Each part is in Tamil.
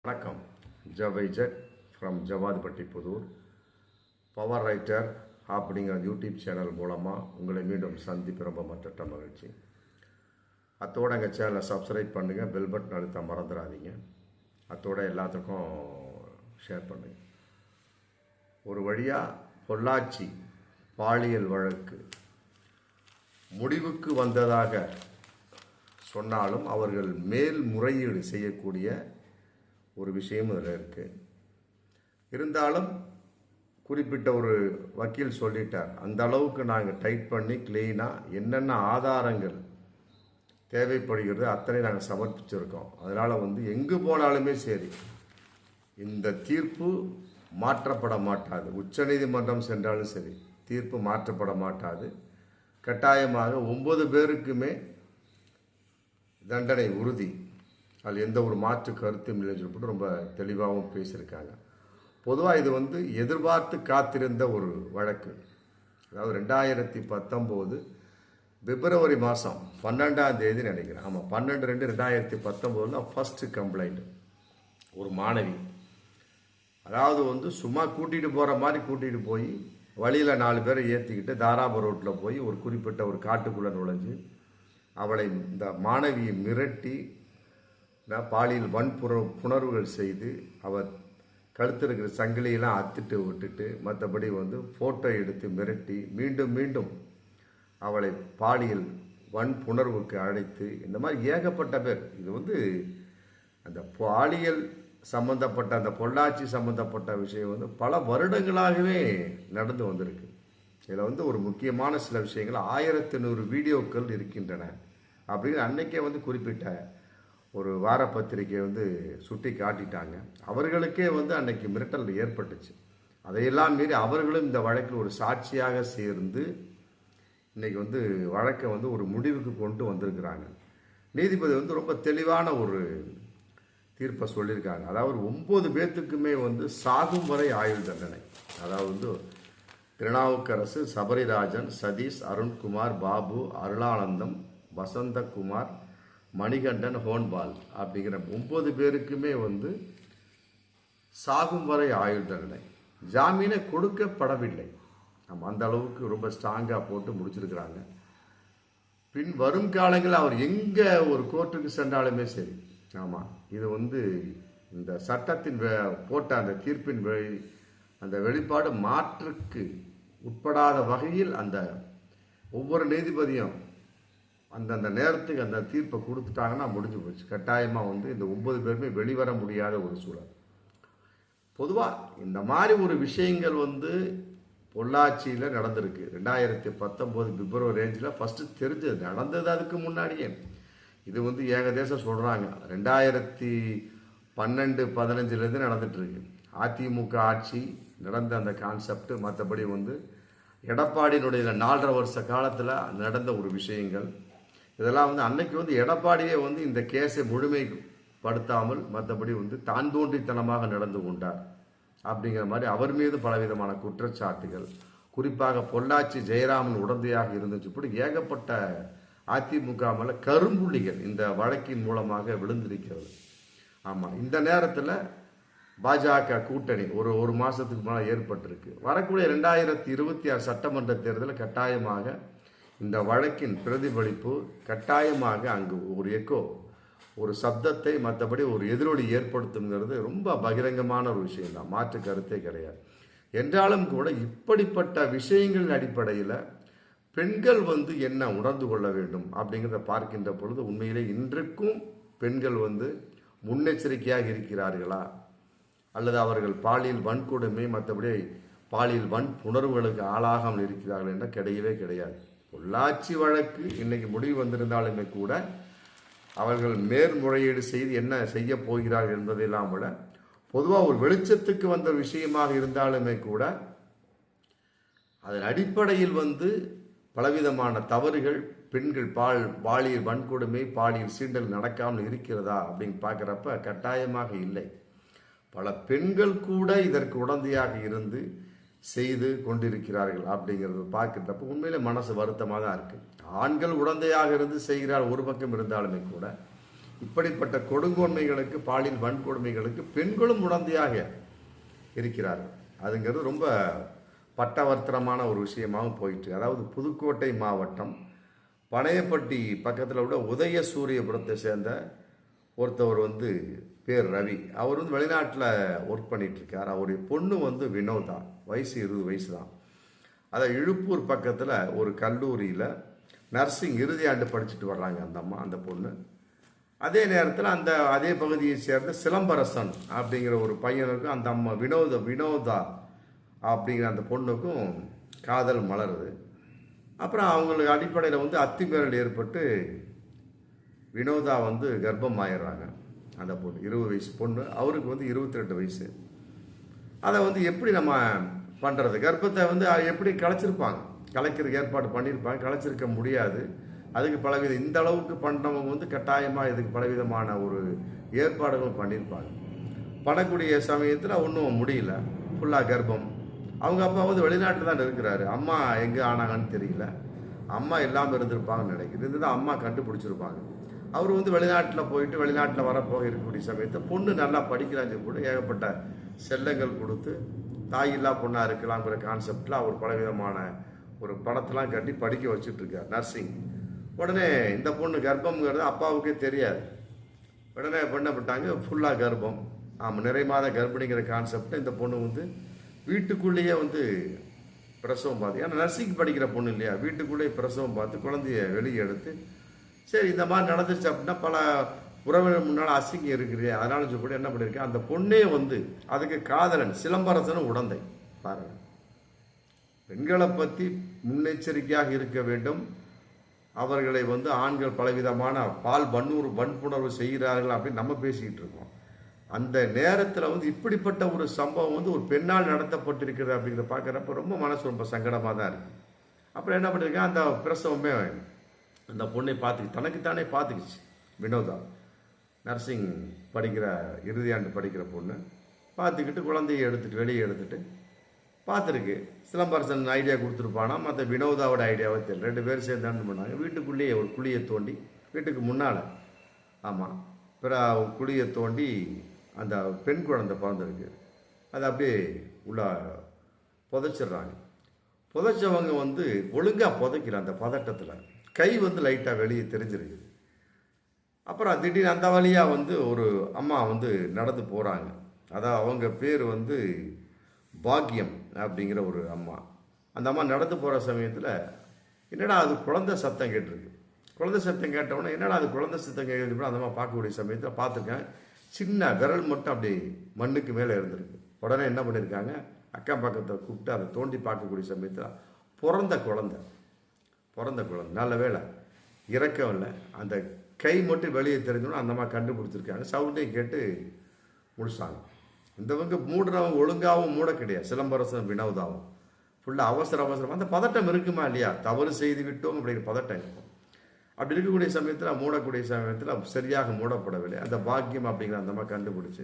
வணக்கம். ஜவைஜட் from Javadupatti Pudur. Power writer அப்படிங்கிற யூடியூப் சேனல் மூலமாக உங்களை மீண்டும் சந்திப்பு ரொம்ப மற்ற மகிழ்ச்சி. அத்தோட எங்கள் சேனலை சப்ஸ்கிரைப் பண்ணுங்கள், பெல் பட்டன் அழுத்த மறந்துடாதீங்க. அத்தோட எல்லாத்துக்கும் ஷேர் பண்ணுங்கள். ஒரு வழியாக பொள்ளாச்சி பாலியல் வழக்கு முடிவுக்கு வந்ததாக சொன்னாலும் அவர்கள் மேல்முறையீடு செய்யக்கூடிய ஒரு விஷயம் அதில் இருக்குது. இருந்தாலும் குறிப்பிட்ட ஒரு வக்கீல் சொல்லிட்டார், அந்த அளவுக்கு நாங்கள் டைட் பண்ணி க்ளீனாக என்னென்ன ஆதாரங்கள் தேவைப்படுகிறது அத்தனை நாங்கள் சமர்ப்பிச்சிருக்கோம். அதனால் எங்கு போனாலுமே சரி இந்த தீர்ப்பு மாற்றப்பட மாட்டாது. உச்சநீதிமன்றம் சென்றாலும் சரி தீர்ப்பு மாற்றப்பட மாட்டாது. கட்டாயமாக 9 பேருக்குமே தண்டனை உறுதி. அது எந்த ஒரு மாற்று கருத்தும் இல்லைன்னு சொல்லிட்டு ரொம்ப தெளிவாகவும் பேசியிருக்காங்க. பொதுவாக இது எதிர்பார்த்து காத்திருந்த ஒரு வழக்கு. அதாவது 2019 பிப்ரவரி மாதம் 12ஆம் தேதி நினைக்கிறேன். ஆமாம், 12/2/2019 ஃபஸ்ட்டு கம்ப்ளைண்ட். ஒரு மாணவி, அதாவது சும்மா கூட்டிகிட்டு போகிற மாதிரி கூட்டிகிட்டு போய் வழியில் 4 பேரை ஏற்றிக்கிட்டு தாராபுரம் ரோட்டில் போய் ஒரு குறிப்பிட்ட ஒரு காட்டுக்குள்ளே நுழைஞ்சு அவளை இந்த மாணவியை மிரட்டி பாலியல் புணர்வுகள் செய்து அவர் கழுத்திருக்கிற சங்கிலியெல்லாம் அத்துட்டு விட்டுட்டு மற்றபடி ஃபோட்டோ எடுத்து மிரட்டி மீண்டும் மீண்டும் அவளை பாலியல் வன்புணர்வுக்கு அழைத்து இந்த மாதிரி ஏகப்பட்ட பேர். இது அந்த பாலியல் சம்பந்தப்பட்ட அந்த பொள்ளாச்சி சம்பந்தப்பட்ட விஷயம் பல வருடங்களாகவே நடந்து வந்திருக்கு. இதில் ஒரு முக்கியமான சில விஷயங்கள் 1100 வீடியோக்கள் இருக்கின்றன அப்படின்னு அன்னைக்கே குறிப்பிட்ட ஒரு வார பத்திரிகை சுட்டி காட்டிட்டாங்க. அவர்களுக்கே அன்னைக்கு மிரட்டல் ஏற்பட்டுச்சு. அதையெல்லாம் மீறி அவர்களும் இந்த வழக்கில் ஒரு சாட்சியாக சேர்ந்து இன்னைக்கு வழக்கை ஒரு முடிவுக்கு கொண்டு வந்திருக்கிறாங்க. நீதிபதி ரொம்ப தெளிவான ஒரு தீர்ப்பை சொல்லியிருக்காங்க. அதாவது 9 பேர்த்துக்குமே சாகும் வரை ஆயுள் தண்டனை. அதாவது திருநாவுக்கரசு, சபரிராஜன், சதீஷ், அருண்குமார், பாபு, அருளானந்தம், வசந்தகுமார், மணிகண்டன், ஹோன்பால் அப்படிங்கிற 9 பேருக்குமே சாகும் வரை ஆயுள் தண்டனை. ஜாமீனை கொடுக்கப்படவில்லை. நம்ம அந்த அளவுக்கு ரொம்ப ஸ்ட்ராங்காக போட்டு முடிச்சிருக்கிறாங்க. பின் வரும் காலங்களில் அவர் எங்கே ஒரு கோர்ட்டுக்கு சென்றாலுமே சரி, ஆமாம், இது இந்த சட்டத்தின் போட்ட அந்த தீர்ப்பின் அந்த வெளிப்பாடு மாற்றுக்கு உட்படாத வகையில் அந்த ஒவ்வொரு நீதிபதியும் அந்தந்த நேரத்துக்கு அந்த தீர்ப்பை கொடுத்துட்டாங்கன்னா முடிஞ்சு போச்சு. கட்டாயமாக இந்த 9 பேருமே வெளிவர முடியாத ஒரு சூழல். பொதுவாக இந்த மாதிரி ஒரு விஷயங்கள் பொள்ளாச்சியில் நடந்திருக்கு. 2019 பிப்ரவரி ரேஞ்சில் ஃபஸ்ட்டு தெரிஞ்சது, நடந்தது அதுக்கு முன்னாடியே. இது ஏகதேசம் சொல்கிறாங்க 2012-15 நடந்துட்டுருக்கு. அதிமுக ஆட்சி நடந்த அந்த கான்செப்ட், மற்றபடி எடப்பாடியினுடைய 4.5 வருஷ காலத்தில் நடந்த ஒரு விஷயங்கள் இதெல்லாம் அன்னைக்கு எடப்பாடியே இந்த கேஸை முழுமைப்படுத்தாமல் மற்றபடி தான் தோன்றித்தனமாக நடந்து கொண்டார் அப்படிங்கிற மாதிரி அவர் மீது பலவிதமான குற்றச்சாட்டுகள், குறிப்பாக பொள்ளாச்சி ஜெயராமன் உடந்தையாக இருந்துச்சு. இப்படி ஏகப்பட்ட அதிமுக மேலே கரும்புள்ளிகள் இந்த வழக்கின் மூலமாக விழுந்திருக்கிறது. ஆமாம், இந்த நேரத்தில் பாஜக கூட்டணி ஒரு மாதத்துக்கு மேலே ஏற்பட்டிருக்கு. வரக்கூடிய 2026 சட்டமன்ற தேர்தலில் கட்டாயமாக இந்த வழக்கின் பிரதிபலிப்பு கட்டாயமாக அங்கு ஒரு எக்கோ, ஒரு சப்தத்தை, மற்றபடி ஒரு எதிரொலி ஏற்படுத்துங்கிறது ரொம்ப பகிரங்கமான ஒரு விஷயம்தான், மாற்று கருத்தே கிடையாது. என்றாலும் கூட இப்படிப்பட்ட விஷயங்களின் அடிப்படையில் பெண்கள் என்ன உணர்ந்து கொள்ள வேண்டும் அப்படிங்கிறத பார்க்கின்ற பொழுது உண்மையிலே இன்றைக்கும் பெண்கள் முன்னெச்சரிக்கையாக இருக்கிறார்களா, அல்லது அவர்கள் பாலியல் வன்கொடுமை மற்றபடி பாலியல் வன்புணர்வுகளுக்கு ஆளாகாமல் இருக்கிறார்கள் என்ற கிடையவே கிடையாது. பொள்ளாச்சி வழக்கு இன்னைக்கு முடிவு வந்திருந்தாலுமே கூட அவர்கள் மேல்முறையீடு செய்து என்ன செய்ய போகிறார்கள் என்பதெல்லாம் விட பொதுவாக ஒரு வெளிச்சத்துக்கு வந்த விஷயமாக இருந்தாலுமே கூட அதன் அடிப்படையில் பலவிதமான தவறுகள், பெண்கள் பாலியல் வன்கொடுமை, பாலியல் சீண்டல் நடக்காமல் இருக்கிறதா அப்படின்னு பார்க்குறப்ப கட்டாயமாக இல்லை. பல பெண்கள் கூட இதற்கு உடந்தையாக இருந்து செய்து கொண்டிருக்கிறார்கள் அப்படிங்கிறது பார்க்கின்றப்ப உண்மையிலே மனசு வருத்தமாக தான் இருக்குது. ஆண்கள் உடந்தையாக இருந்து செய்கிறார் ஒரு பக்கம் இருந்தாலுமே கூட இப்படிப்பட்ட கொடுங்கோன்மைகளுக்கு, பாலியல் வன்கொடுமைகளுக்கு பெண்களும் உடந்தையாக இருக்கிறார்கள். அதுங்கிறது ரொம்ப பட்டவர்த்தனமான ஒரு விஷயமாகவும் போயிட்டு. அதாவது புதுக்கோட்டை மாவட்டம் பனையப்பட்டி பக்கத்தில் உள்ள உதயசூரியபுரத்தை சேர்ந்த ஒருத்தவர் பேர் ரவி. அவர் வெளிநாட்டில் ஒர்க் பண்ணிகிட்ருக்கார். அவருடைய பொண்ணு வினோதா, வயசு 20 வயசு தான். அதை இழுப்பூர் பக்கத்தில் ஒரு கல்லூரியில் நர்சிங் இறுதி ஆண்டு படிச்சுட்டு வர்றாங்க அந்த பொண்ணு. அதே நேரத்தில் அதே பகுதியை சேர்ந்த சிலம்பரசன் அப்படிங்கிற ஒரு பையனுக்கும் அந்த அம்மா வினோதா அப்படிங்கிற அந்த பொண்ணுக்கும் காதல் மலருது. அப்புறம் அவங்களுக்கு அடிப்படையில் அத்துமீறல் ஏற்பட்டு வினோதா கர்ப்பம் ஆயிடுறாங்க. அந்த பொண்ணு 20 வயசு பொண்ணு, அவருக்கு 22 வயசு. அதை எப்படி நம்ம பண்ணுறது? கர்ப்பத்தை எப்படி கலைச்சிருப்பாங்க, கலைக்கிறதுக்கு ஏற்பாடு பண்ணியிருப்பாங்க, கலைச்சிருக்க முடியாது. அதுக்கு பலவித இந்த அளவுக்கு பண்ணுறவங்க கட்டாயமாக இதுக்கு பலவிதமான ஒரு ஏற்பாடுகள் பண்ணியிருப்பாங்க. பண்ணக்கூடிய சமயத்தில் ஒன்றும் முடியல, ஃபுல்லாக கர்ப்பம். அவங்க அப்பா வெளிநாட்டில் தான் இருக்கிறாரு. அம்மா எங்கே ஆனாங்கன்னு தெரியல. அம்மா இல்லாமல் இருந்திருப்பாங்கன்னு நினைக்கிறேன். இதுதான் அம்மா கண்டுபிடிச்சிருப்பாங்க. அவர் வெளிநாட்டில் போயிட்டு வெளிநாட்டில் வரப்போக இருக்கக்கூடிய சமயத்தில் பொண்ணு நல்லா படிக்கிறாங்க கூட ஏகப்பட்ட செல்லங்கள் கொடுத்து தாயில்லா பொண்ணாக இருக்கலாங்கிற கான்செப்டில் அவர் பலவிதமான ஒரு பணத்தெல்லாம் கட்டி படிக்க வச்சுட்ருக்கார், நர்சிங். உடனே இந்த பொண்ணு கர்ப்பம்ங்கிறது அப்பாவுக்கே தெரியாது. உடனே பண்ணப்பட்டாங்க ஃபுல்லாக கர்ப்பம். ஆமாம், நிறை மாத கர்ப்பிணிங்கிற கான்செப்டை இந்த பொண்ணு வீட்டுக்குள்ளேயே பிரசவம் பார்த்து, ஏன்னா நர்சிங் படிக்கிற பொண்ணு இல்லையா, வீட்டுக்குள்ளேயே பிரசவம் பார்த்து குழந்தைய வெளியே எடுத்து, சரி இந்த மாதிரி நடந்துச்சு அப்படின்னா பல உறவினர் முன்னால் அசிங்கம் இருக்குது, அதனால சொல்லி என்ன பண்ணியிருக்கேன், அந்த பொண்ணே அதுக்கு காதலன் சிலம்பரசனும் உடந்தை. பாருங்க, பெண்களை பற்றி முன்னெச்சரிக்கையாக இருக்க வேண்டும். அவர்களை ஆண்கள் பலவிதமான பால் வன்புணர்வு செய்கிறார்கள் அப்படின்னு நம்ம பேசிக்கிட்டு இருக்கோம். அந்த நேரத்தில் இப்படிப்பட்ட ஒரு சம்பவம் ஒரு பெண்ணால் நடத்தப்பட்டிருக்கிறது அப்படிங்கிறத பார்க்குறப்ப ரொம்ப மனசு ரொம்ப சங்கடமாக தான் இருக்குது. அப்புறம் என்ன பண்ணியிருக்கேன், அந்த பிரசவமே அந்த பொண்ணை தனக்குத்தானே பார்த்துக்கிச்சு. வினோதா நர்சிங் படிக்கிற இறுதி ஆண்டு படிக்கிற பொண்ணு பார்த்துக்கிட்டு குழந்தைய வெளியே எடுத்துட்டு பார்த்துருக்கு. சிலம்பரசன் ஐடியா கொடுத்துருப்பானா, மற்ற வினோதாவோட ஐடியாவே தெரியல. 2 பேரும் சேர்ந்து என்ன பண்ணாங்க, வீட்டுக்குள்ளேயே ஒரு குழியை தோண்டி, வீட்டுக்கு முன்னால், ஆமாம், குழியை தோண்டி அந்த பெண் குழந்தை பிறந்திருக்கு, அதை அப்படியே உள்ள புதைச்சிடுறாங்க. புதைச்சவங்க ஒழுங்காக புதைக்கல. அந்த பதட்டத்தில் கை லைட்டாக வெளியே தெரிஞ்சிருக்குது. அப்புறம் திடீர்னு அந்த வழியாக ஒரு அம்மா நடந்து போகிறாங்க. அதான் அவங்க பேர் பாக்கியம் அப்படிங்கிற ஒரு அம்மா. அந்த அம்மா நடந்து போகிற சமயத்தில் என்னடா அது குழந்தை சத்தம் கேட்டிருக்கு. குழந்தை சத்தம் கேட்டவுடனே என்னடா அது குழந்தை சத்தம் கேட்குறது, அந்த அம்மா பார்க்கக்கூடிய சமயத்தில் பார்த்துருக்கேன், சின்ன விரல் மட்டும் அப்படி மண்ணுக்கு மேலே இருந்திருக்கு. உடனே என்ன பண்ணியிருக்காங்க, அக்கம் பக்கத்தை கூப்பிட்டு அதை தோண்டி பார்க்கக்கூடிய சமயத்தில் பிறந்த குழந்தை. நல்ல வேலை இறக்கம் இல்லை, அந்த கை மட்டும் வெளியே தெரிஞ்சோன்னா அந்த அம்மா கண்டுபிடிச்சிருக்காங்க. சவுண்டையும் கேட்டு முடிச்சாங்க. இந்தவங்க மூடுறவங்க ஒழுங்காகவும் மூட கிடையாது. சிலம்பரசன் வினோதாவும் ஃபுல்லாக அவசரம். அந்த பதட்டம் இருக்குமா இல்லையா, தவறு செய்து விட்டோம் அப்படிங்கிற பதட்டம் இருக்கும். அப்படி இருக்கக்கூடிய சமயத்தில் மூடக்கூடிய சமயத்தில் சரியாக மூடப்படவில்லை. அந்த பாக்கியம் அப்படிங்கிற அந்த மாதிரி கண்டுபிடிச்சி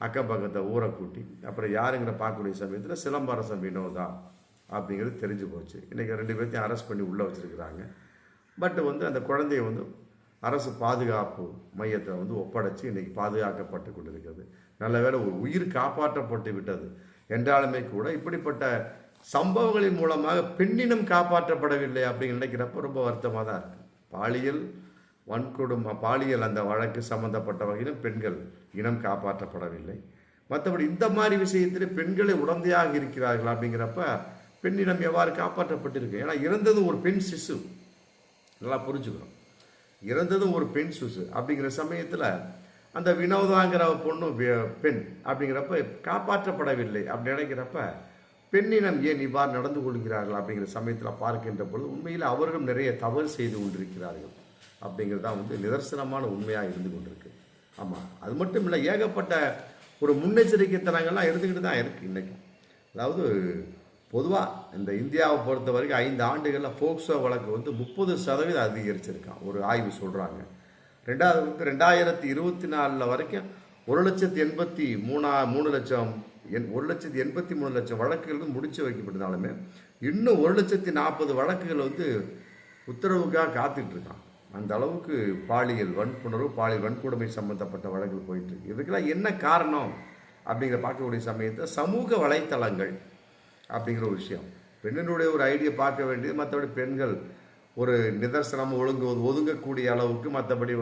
அக்கம் பக்கத்தை ஊரை கூட்டி அப்புறம் யாருங்கிற பார்க்கக்கூடிய சமயத்தில் சிலம்பரசன் வினோதா அப்படிங்கிறது தெரிஞ்சு போச்சு. இன்றைக்கி 2 பேர்த்தையும் அரெஸ்ட் பண்ணி உள்ளே வச்சுருக்கிறாங்க. பட் அந்த குழந்தைய அரசு பாதுகாப்பு மையத்தில் ஒப்படைச்சு இன்றைக்கி பாதுகாக்கப்பட்டு கொண்டிருக்கிறது. நல்ல வேளை ஒரு உயிர் காப்பாற்றப்பட்டு விட்டது என்றாலுமே கூட இப்படிப்பட்ட சம்பவங்களின் மூலமாக பெண்ணினம் காப்பாற்றப்படவில்லை அப்படின்னு நினைக்கிறப்ப ரொம்ப வருத்தமாக தான் இருக்குது. பாலியல் பாலியல் அந்த வழக்கு சம்பந்தப்பட்ட வகையிலும் பெண்கள் இனம் காப்பாற்றப்படவில்லை. மற்றபடி இந்த மாதிரி விஷயத்தில் பெண்களை உடந்தையாக இருக்கிறார்கள் அப்படிங்கிறப்ப பெண்ணினம் எவ்வாறு காப்பாற்றப்பட்டிருக்கு. ஏன்னா இறந்தது ஒரு பெண் சிசு, நல்லா புரிஞ்சுக்கணும், இறந்ததும் ஒரு பெண் சிசு அப்படிங்கிற சமயத்தில் அந்த வினோதாங்கிற பொண்ணு பெண் அப்படிங்கிறப்ப காப்பாற்றப்படவில்லை அப்படி நினைக்கிறப்ப பெண்ணினம் ஏன் இவ்வாறு நடந்து கொள்கிறார்கள் அப்படிங்கிற சமயத்தில் பார்க்கின்ற பொழுது உண்மையில் அவர்களும் நிறைய தவறு செய்து கொண்டிருக்கிறார்கள் அப்படிங்கிறதான் நிதர்சனமான உண்மையாக இருந்து கொண்டிருக்கு. ஆமாம், அது மட்டும் இல்லை, ஏகப்பட்ட ஒரு முன்னெச்சரிக்கைத்தனங்கள்லாம் எடுத்துக்கிட்டு தான் இருக்குது இன்றைக்கி. அதாவது பொதுவாக இந்த இந்தியாவை பொறுத்த வரைக்கும் 5 ஆண்டுகளில் போக்சோ வழக்கு 30% அதிகரிச்சிருக்கான் ஒரு ஆய்வு சொல்கிறாங்க. 2024 வரைக்கும் 1,83,000 வழக்குகள் முடிச்சு வைக்கப்பட்டதாலுமே இன்னும் 1,40,000 வழக்குகள் உத்தரவுக்காக காத்துட்டு இருக்கான். அந்த அளவுக்கு பாலியல் வன்புணர்வு பாலியல் வன்கொடுமை சம்பந்தப்பட்ட வழக்குகள் போயிட்டு இருக்கு. இதுக்கெல்லாம் என்ன காரணம் அப்படிங்கிற பார்க்கக்கூடிய சமயத்தில் சமூக வலைத்தளங்கள் அப்படிங்கிற ஒரு விஷயம். பெண்ணினுடைய ஒரு ஐடியா பார்க்க வேண்டியது, மற்றபடி பெண்கள் ஒரு நிதர்சனம் ஒதுங்கக்கூடிய அளவுக்கு, மற்றபடி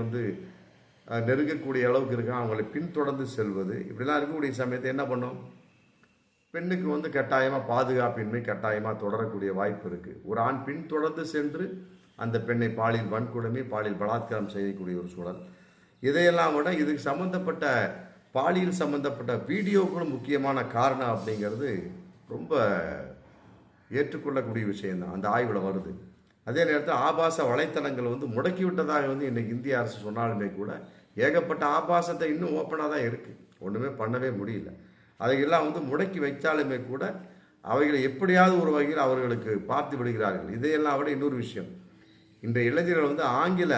நெருங்கக்கூடிய அளவுக்கு இருக்க அவங்களை பின்தொடர்ந்து செல்வது, இப்படிலாம் இருக்கக்கூடிய சமயத்தை என்ன பண்ணும், பெண்ணுக்கு கட்டாயமாக பாதுகாப்பின்மை கட்டாயமாக தொடரக்கூடிய வாய்ப்பு இருக்குது. ஒரு ஆண் பின்தொடர்ந்து சென்று அந்த பெண்ணை பாலியல் வன்கொடுமை பாலியல் பலாத்காரம் செய்யக்கூடிய ஒரு சூழல். இதையெல்லாம் விட இதுக்கு சம்மந்தப்பட்ட பாலியல் சம்மந்தப்பட்ட வீடியோக்களும் முக்கியமான காரணம் அப்படிங்கிறது ரொம்ப ஏற்றுக்கொள்ளக்கூடிய விஷயம்தான். அந்த ஆய்வில் வருது. அதே நேரத்தில் ஆபாச வலைத்தளங்கள் முடக்கி விட்டதாக இன்னைக்கு இந்திய அரசு சொன்னாலுமே கூட ஏகப்பட்ட ஆபாசத்தை இன்னும் ஓப்பனாக தான் இருக்குது. ஒன்றுமே பண்ணவே முடியல. அதையெல்லாம் முடக்கி வைத்தாலுமே கூட அவைகளை எப்படியாவது ஒரு வகையில் அவர்களுக்கு பார்த்து விடுகிறார்கள். இதையெல்லாம் விட இன்னொரு விஷயம், இன்றைய இளைஞர்கள் ஆங்கில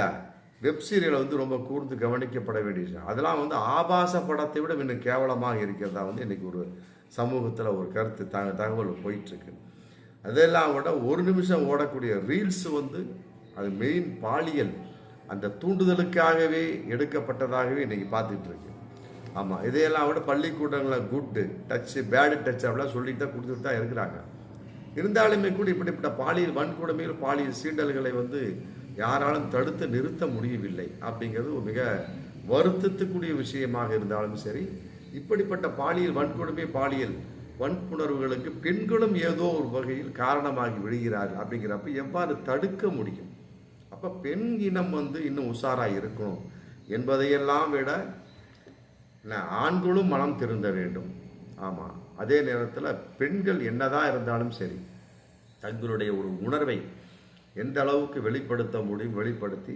வெப்சீரியலை ரொம்ப கூர்ந்து கவனிக்கப்பட வேண்டிய விஷயம். அதெல்லாம் ஆபாச படத்தை விட இன்னும் கேவலமாக இருக்கிறதா இன்னைக்கு ஒரு சமூகத்தில் ஒரு கருத்து தகவல் போயிட்டுருக்கு. அதெல்லாம் விட ஒரு நிமிஷம் ஓடக்கூடிய ரீல்ஸ் அது மெயின் பாலியல் அந்த தூண்டுதலுக்காகவே எடுக்கப்பட்டதாகவே இன்னைக்கு பார்த்துட்டு இருக்கு. ஆமாம், இதையெல்லாம் விட பள்ளிக்கூடங்களில் குட்டு டச்சு பேடு டச் அப்படிலாம் சொல்லிட்டு தான் கொடுத்துட்டு தான் இருக்கிறாங்க. இருந்தாலுமே கூட இப்படிப்பட்ட பாலியல் வன்கொடுமையில் பாலியல் சீண்டல்களை யாராலும் தடுத்து நிறுத்த முடியவில்லை அப்படிங்கிறது ஒரு மிக வருத்தத்துக்குரிய விஷயமாக இருந்தாலும் சரி, இப்படிப்பட்ட பாலியல் வன்கொடுமை பாலியல் வன்புணர்வுகளுக்கு பெண்களும் ஏதோ ஒரு வகையில் காரணமாகி விடுகிறார்கள். அப்படிங்கிறப்ப எவ்வாறு தடுக்க முடியும்? அப்போ பெண் இனம் இன்னும் உஷாராக இருக்கணும் என்பதையெல்லாம் விட ஆண்களும் மனம் திருந்த வேண்டும். ஆமாம், அதே நேரத்தில் பெண்கள் என்னதான் இருந்தாலும் சரி தங்களுடைய ஒரு உணர்வை எந்த அளவுக்கு வெளிப்படுத்த முடியும் வெளிப்படுத்தி,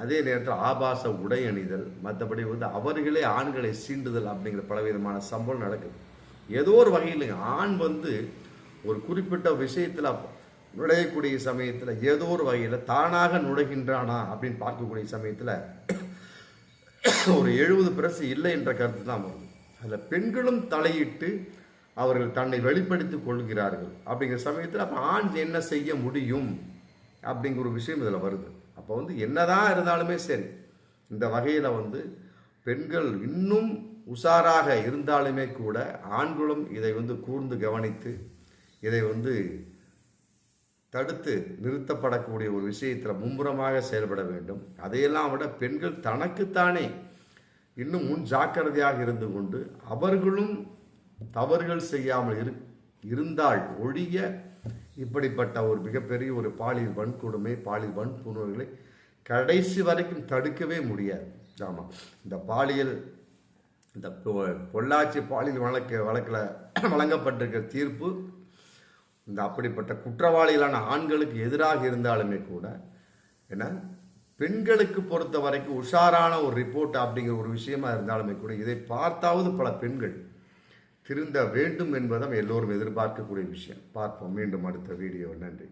அதே நேரத்தில் ஆபாச உடை அணிதல், மற்றபடி அவர்களே ஆண்களை சீண்டுதல் அப்படிங்கிற பலவிதமான சம்பவம் நடக்குது. ஏதோ ஒரு வகையில் ஆண் ஒரு குறிப்பிட்ட விஷயத்தில் நுழையக்கூடிய சமயத்தில் ஏதோ ஒரு வகையில் தானாக நுழைகின்றானா அப்படின்னு பார்க்கக்கூடிய சமயத்தில் ஒரு 70% இல்லை என்ற கருத்து தான் வருது. அதில் பெண்களும் தலையிட்டு அவர்கள் தன்னை வெளிப்படுத்திக் கொள்கிறார்கள். அப்படிங்கிற சமயத்தில் அப்போ ஆண் என்ன செய்ய முடியும் அப்படிங்கிற ஒரு விஷயம் இதில் வருது. அப்போ என்னதான் இருந்தாலுமே சரி, இந்த வகையில் பெண்கள் இன்னும் உஷாராக இருந்தாலுமே கூட ஆண்களும் இதை கூர்ந்து கவனித்து இதை தடுத்து நிறுத்தப்படக்கூடிய ஒரு விஷயத்தில் மும்முரமாக செயல்பட வேண்டும். அதையெல்லாம் விட பெண்கள் தனக்குத்தானே இன்னும் முன் ஜாக்கிரதையாக இருந்து கொண்டு அவர்களும் தவறுகள் செய்யாமல் இருந்தால் ஒழிய இப்படிப்பட்ட ஒரு மிகப்பெரிய ஒரு பாலியல் வன்கொடுமை பாலியல் வன்புணர்வுகளை கடைசி வரைக்கும் தடுக்கவே முடியாது. ஆமாம், இந்த பொள்ளாச்சி பாலியல் வழக்கில் வழங்கப்பட்டிருக்கிற தீர்ப்பு அப்படிப்பட்ட குற்றவாளிகளான ஆண்களுக்கு எதிராக இருந்தாலுமே கூட பெண்களுக்கு பொறுத்த வரைக்கும் உஷாரான ஒரு ரிப்போர்ட் அப்படிங்கிற ஒரு விஷயமா இருந்தாலுமே கூட இதை பார்த்தாவது பல பெண்கள் திருந்த வேண்டும் என்பதை எல்லோரும் எதிர்பார்க்கக்கூடிய விஷயம். பார்ப்போம் மீண்டும் அடுத்த வீடியோ. நன்றி.